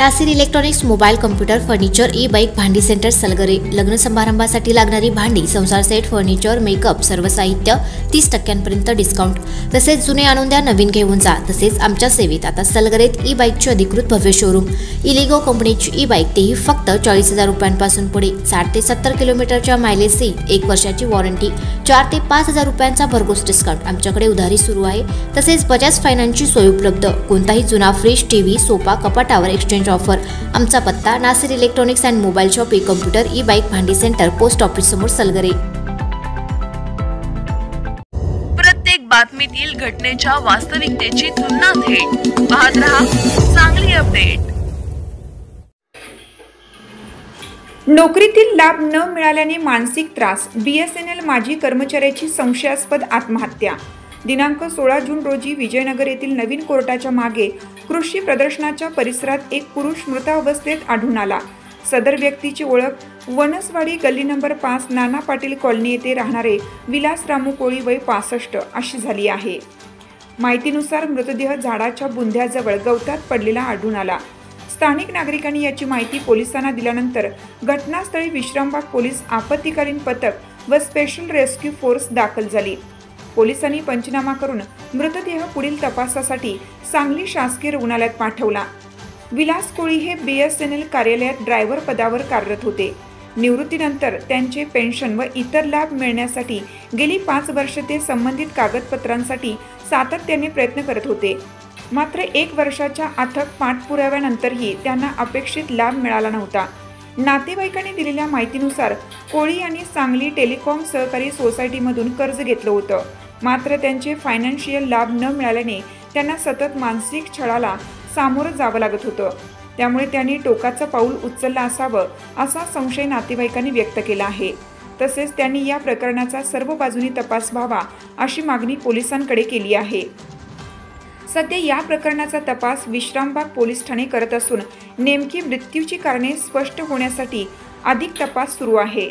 Nasir electronics mobile computer furniture e bike भांडी centre Salgare. लग्न समारंभासाठी लागणारी भांडी, संसार सेट, फर्निचर, मेकअप सर्व साहित्य 30% डिस्काउंट। तसेच जुने आणून द्या, नवीन घेऊन जा। तसेच आमच्या सेवेत आता सलगरेत ई बाईकचे अधिकृत भव्य शोरूम। इलिगो कंपनीची ई बाईक तेही फक्त 40,000 रुपयांपासून पुढे। 60 ते 70 किलोमीटरच्या मायलेजची 1 वर्षाची वॉरंटी, 4 ते 5,000 रुपयांचा भरघोस डिस्काउंट। आमच्याकडे उधारी सुरू आहे। तसेच बजाज फायनान्सची सोय उपलब्ध। कोणताही जुना फ्रीज, टीव्ही, सोफा, कपाटावर एक्सचेंज ऑफर। आमचा पत्ता Nasir electronics and mobile shop, E computer, E bike भांडी सेंटर, पोस्ट ऑफिस समोर सलगरे। प्रत्येक बातमीतील घटनेच्या वास्तविकतेची तुलना थेट पाहत रहा चांगली अपडेट। नोकरीतील लाभ न मिळाल्याने मानसिक त्रास, BSNL माजी कर्मचाऱ्याची संशयास्पद आत्महत्या। दिनांक 16 जून रोजी विजयनगर येथील नवीन कोर्टाच्या मागे कृषी प्रदर्शनाच्या परिसरात एक पुरुष मृत अवस्थेत आढळून आला। सदर व्यक्तीची ओळख वनसवाडी गल्ली नंबर 5 नाना पाटील कॉलनी येथे राहणारे विलास रामू कोळी वय 65 अशी झाली आहे। माहितीनुसार मृतदेह झाडाच्या बुंध्याजवळ गवतात पडलेला आढळून आला। स्थानिक नागरिकांनी याची माहिती पोलिसांना दिल्यानंतर घटनास्थळी विश्रामबाग पोलीस आपत्कालीन पथक व स्पेशल रेस्क्यू फोर्स दाखल झाली। पोलिसांनी पंचनामा करून मृतदेह पुढील तपासासाठी सांगली शासकीय रुग्णालयात पाठवला। विलास कोळी हे BSNL कार्यालयात ड्रायव्हर पदावर कार्यरत होते। निवृत्तीनंतर त्यांचे पेन्शन व इतर लाभ मिळण्यासाठी गेली 5 वर्षे ते संबंधित कागदपत्रांसाठी सातत्याने प्रयत्न करत होते। मात्र 1 वर्षाच्या अथक पाठपुराव्यानंतरही त्यांना अपेक्षित लाभ मिळाला नव्हता। नातेवाईकांनी दिलेल्या माहितीनुसार कोळी यांनी सांगली टेलिकॉम सहकारी सोसायटीमधून कर्ज घेतलं होतं। मात्र त्यांचे फायनान्शियल लाभ न मिळाल्याने त्यांना सतत मानसिक छळाला सामोरं जावं लागत होतं। त्यामुळे त्यांनी टोकाचं पाऊल उचललं असावं असा संशय नातेवाईकांनी व्यक्त केला आहे। तसेच त्यांनी या प्रकरणाचा सर्व बाजूनी तपास व्हावा अशी मागणी पोलिसांकडे केली आहे। सध्या या प्रकरणाचा तपास विश्रामबाग पोलीस ठाणे करत असून नेमकी मृत्यूची कारणे स्पष्ट होण्यासाठी अधिक तपास सुरू आहे।